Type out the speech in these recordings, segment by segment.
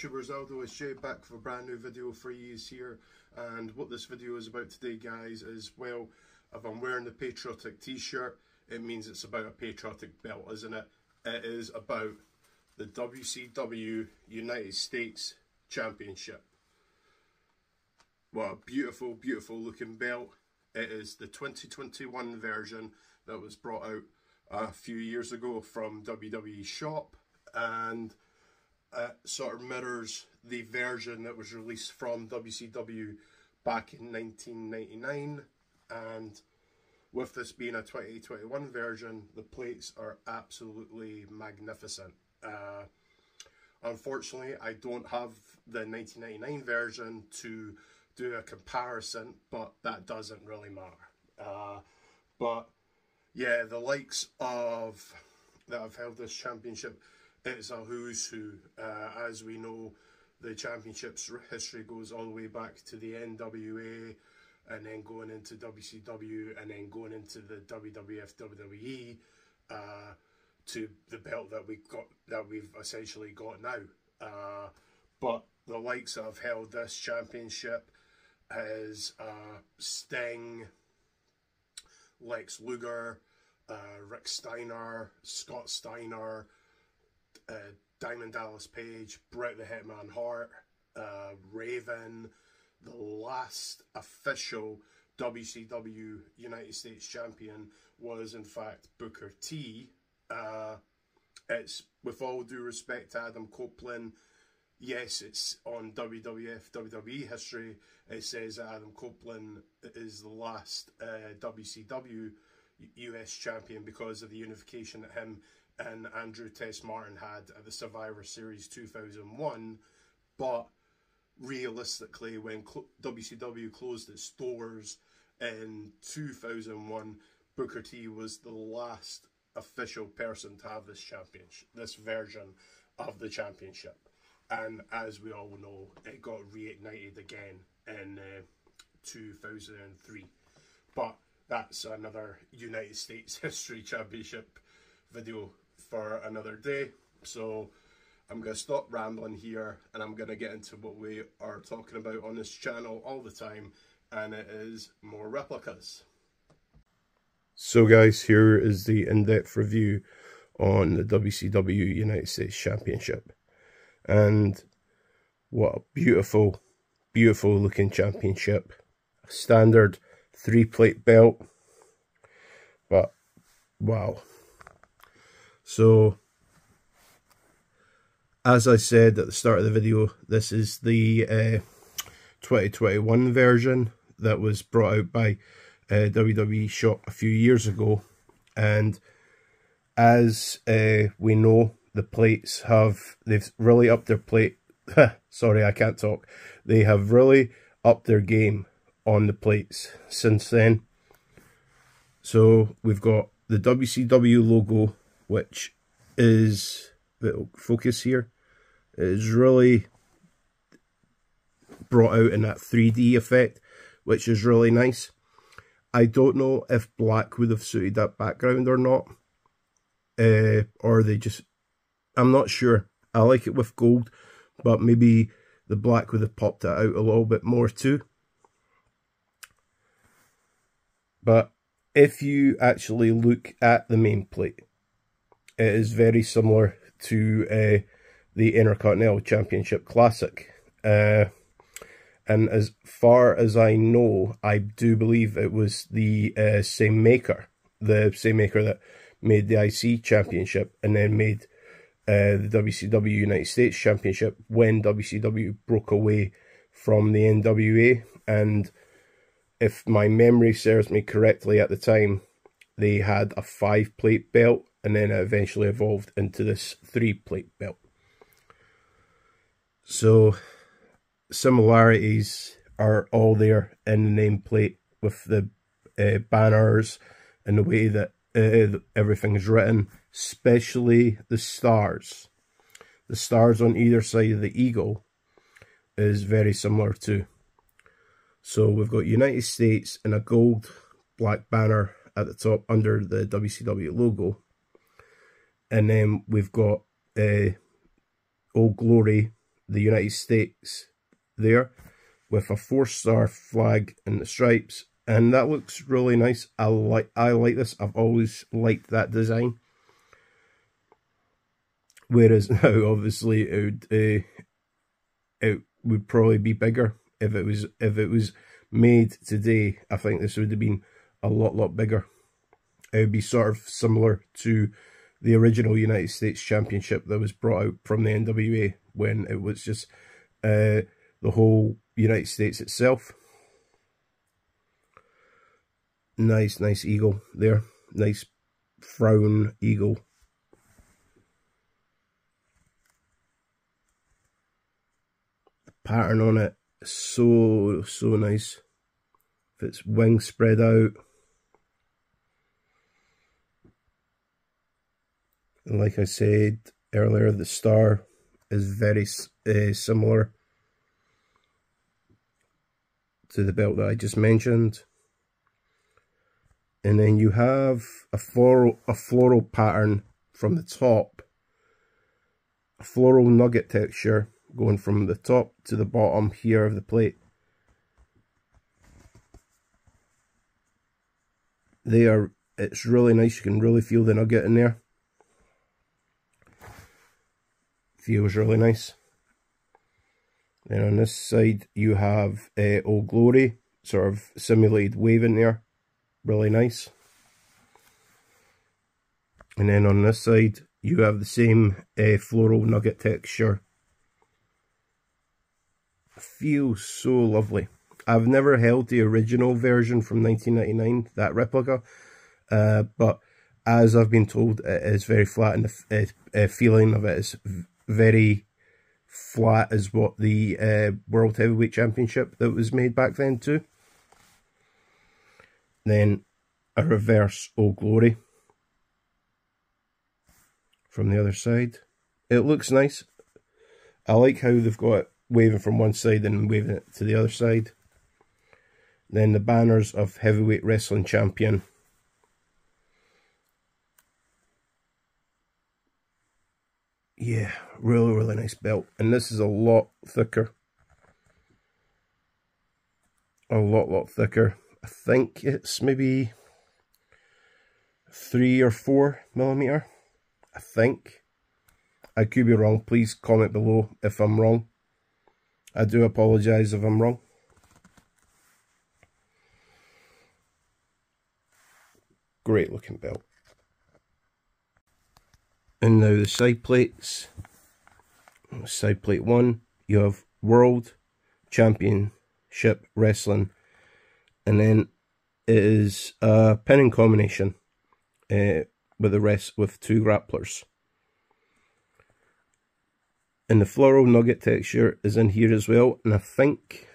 YouTubers, Aldo is Jay back with a brand new video for you here. And what this video is about today, guys, is, well, if I'm wearing the patriotic t-shirt, it means it's about a patriotic belt, isn't it? It is about the WCW United States Championship. What a beautiful, beautiful looking belt. It is the 2021 version that was brought out a few years ago from WWE Shop, and sort of mirrors the version that was released from WCW back in 1999. And with this being a 2021 version, the plates are absolutely magnificent. Unfortunately, I don't have the 1999 version to do a comparison, but that doesn't really matter. But yeah, the likes of that have held this championship, it's a who's who. As we know, the championship's history goes all the way back to the NWA, and then going into WCW, and then going into the WWF, WWE, to the belt that we've essentially got now. But the likes that have held this championship is Sting, Lex Luger, Rick Steiner, Scott Steiner, Diamond Dallas Page, Bret the Hitman Hart, Raven. The last official WCW United States champion was in fact Booker T. It's, with all due respect to Adam Copeland, yes, it's on WWF, WWE history. It says that Adam Copeland is the last WCW US champion because of the unification that him and Andrew Test Martin had at the Survivor Series 2001. But realistically, when WCW closed its doors in 2001, Booker T was the last official person to have this championship, this version of the championship. And as we all know, it got reignited again in 2003. But that's another United States History Championship video for another day. So I'm going to stop rambling here, and I'm going to get into what we are talking about on this channel all the time, and it is more replicas. So guys, here is the in-depth review on the WCW United States Championship. And what a beautiful, beautiful looking championship. A standard 3-plate belt. But wow. So, as I said at the start of the video, this is the 2021 version that was brought out by WWE Shop a few years ago. And as we know, the plates they've really upped their plate. Sorry, I can't talk. They have really upped their game on the plates since then. So we've got the WCW logo, which is, it'll focus here, it is really brought out in that 3D effect, which is really nice. I don't know if black would have suited that background or not, or they just, I'm not sure. I like it with gold, but maybe the black would have popped it out a little bit more too. But if you actually look at the main plate, it is very similar to the Intercontinental Championship Classic. And as far as I know, I do believe it was the same maker that made the IC Championship and then made the WCW United States Championship when WCW broke away from the NWA. And if my memory serves me correctly, at the time they had a 5-plate belt, and then it eventually evolved into this 3-plate belt. So similarities are all there in the nameplate with the banners and the way that everything is written, especially the stars. The stars on either side of the eagle is very similar too. So we've got United States in a gold black banner at the top under the WCW logo. And then we've got Old Glory the United States there, with a 4-star flag in the stripes, and that looks really nice. I like this. I've always liked that design. Whereas now, obviously, it would probably be bigger if it was made today. I think this would have been a lot bigger. It would be sort of similar to the original United States Championship that was brought out from the NWA, when it was just the whole United States itself. Nice eagle there. Nice frown eagle. The pattern on it is so nice. If its wings spread out. And like I said earlier, the star is very similar to the belt that I just mentioned. And then you have a floral pattern from the top, a floral nugget texture going from the top to the bottom here of the plate. It's really nice. You can really feel the nugget in there. Feels really nice. Then on this side you have Old Glory, sort of simulated waving there. Really nice. And then on this side you have the same floral nugget texture. Feels so lovely. I've never held the original version from 1999, that replica, but as I've been told, it is very flat, and the feeling of it is very flat as what the World Heavyweight Championship that was made back then too. Then a reverse Old Glory from the other side. It looks nice. I like how they've got it waving from one side and waving it to the other side. Then the banners of Heavyweight Wrestling Champion. Yeah, really nice belt. And this is a lot thicker. A lot thicker. I think it's maybe 3 or 4 millimeter. I think. I could be wrong. Please comment below if I'm wrong. I do apologise if I'm wrong. Great looking belt. And now the side plates. Side plate 1, you have World Championship Wrestling, and then it is a pinning combination with 2 grapplers. And the floral nugget texture is in here as well, and I think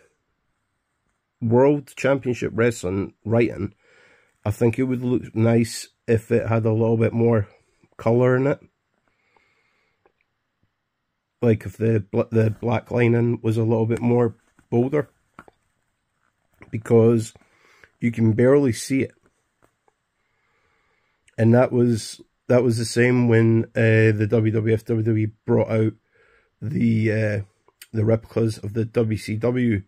World Championship Wrestling writing, I think it would look nice if it had a little bit more colour in it. Like if the black lining was a little bit more bolder, because you can barely see it. And that was the same when the WWF WWE brought out the replicas of the WCW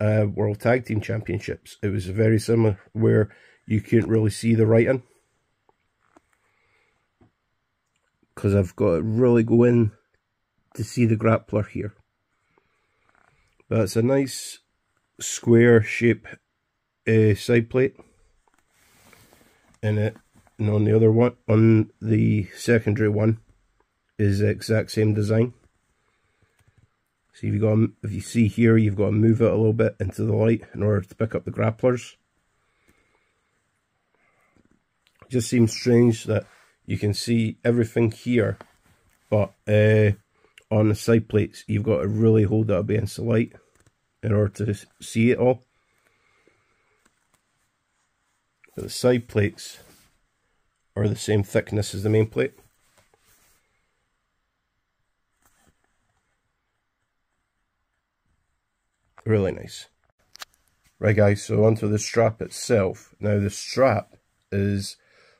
World Tag Team Championships. It was very similar, where you couldn't really see the writing, because I've got to really go in to see the grappler here. But it's a nice square shape side plate in it, and on the other one, on the secondary one, is the exact same design. So if you see here, you've got to move it a little bit into the light in order to pick up the grapplers. It just seems strange that you can see everything here, but on the side plates you've got to really hold it up against the light in order to see it all. But the side plates are the same thickness as the main plate. Really nice. Right guys, so onto the strap itself. Now the strap is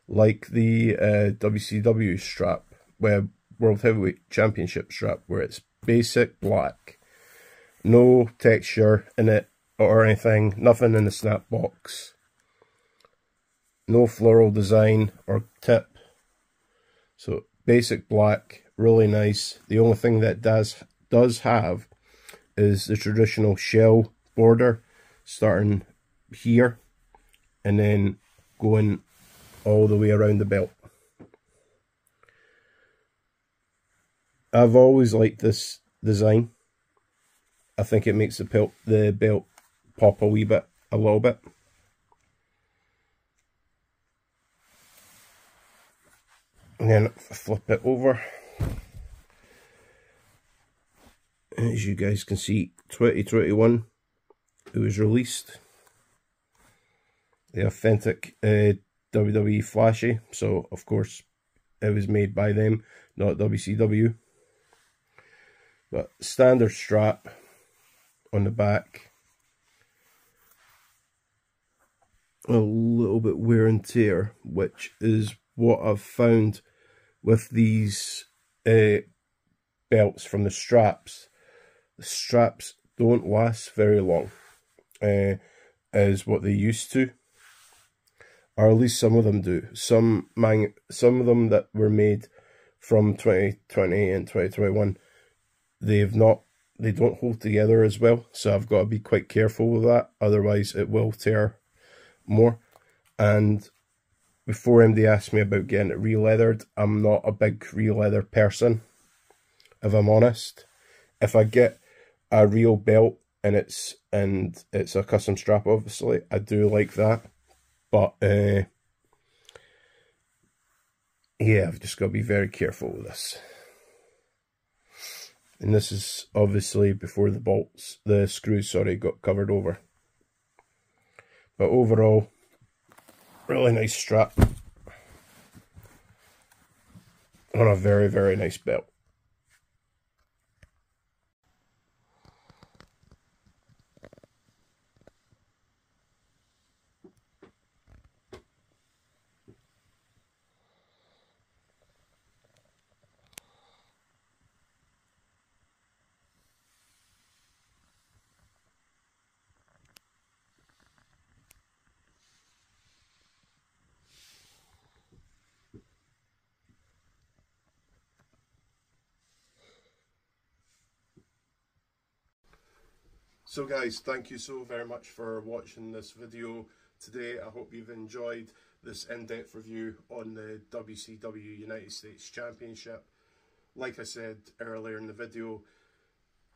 like the WCW strap, where World Heavyweight Championship strap, where it's basic black. No texture in it or anything, nothing in the snap box. No floral design or tip. So basic black, really nice. The only thing that does have is the traditional shell border starting here and then going all the way around the belt. I've always liked this design. I think it makes the belt pop a little bit. And then if I flip it over, as you guys can see, 2021 it was released. The authentic WWE flashy, so of course it was made by them, not WCW. But standard strap on the back. A little bit wear and tear, which is what I've found with these belts from the straps. The straps don't last very long, as what they used to, or at least some of them do. Some of them that were made from 2020 and 2021, they don't hold together as well, so I've got to be quite careful with that, otherwise it will tear more. And before MD asked me about getting it re-leathered, I'm not a big re-leather person, if I'm honest. If I get a real belt and it's a custom strap, obviously, I do like that. But yeah, I've just got to be very careful with this. And this is obviously before the screws, got covered over. But overall, really nice strap on a very, very nice belt. So guys, thank you so very much for watching this video today. I hope you've enjoyed this in-depth review on the WCW United States Championship. Like I said earlier in the video,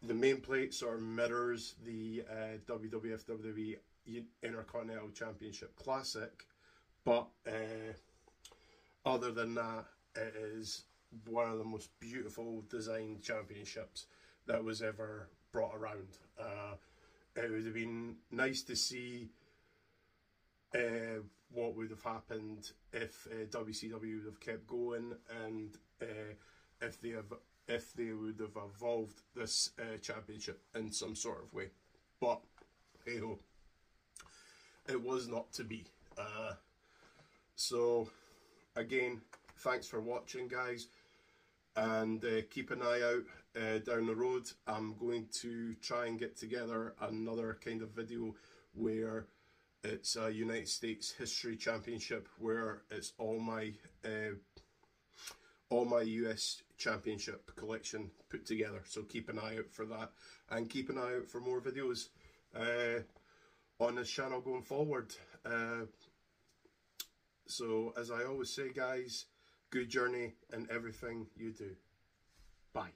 the main plate sort of mirrors the WWF WWE Intercontinental Championship Classic, but other than that, it is one of the most beautiful designed championships that was ever brought around. It would have been nice to see what would have happened if WCW would have kept going, and if they would have evolved this championship in some sort of way. But hey ho, it was not to be. So again, thanks for watching, guys, and keep an eye out down the road. I'm going to try and get together another kind of video where it's a United States History Championship, where it's all my US Championship collection put together. So keep an eye out for that, and keep an eye out for more videos on this channel going forward. So as I always say, guys, good journey in everything you do. Bye.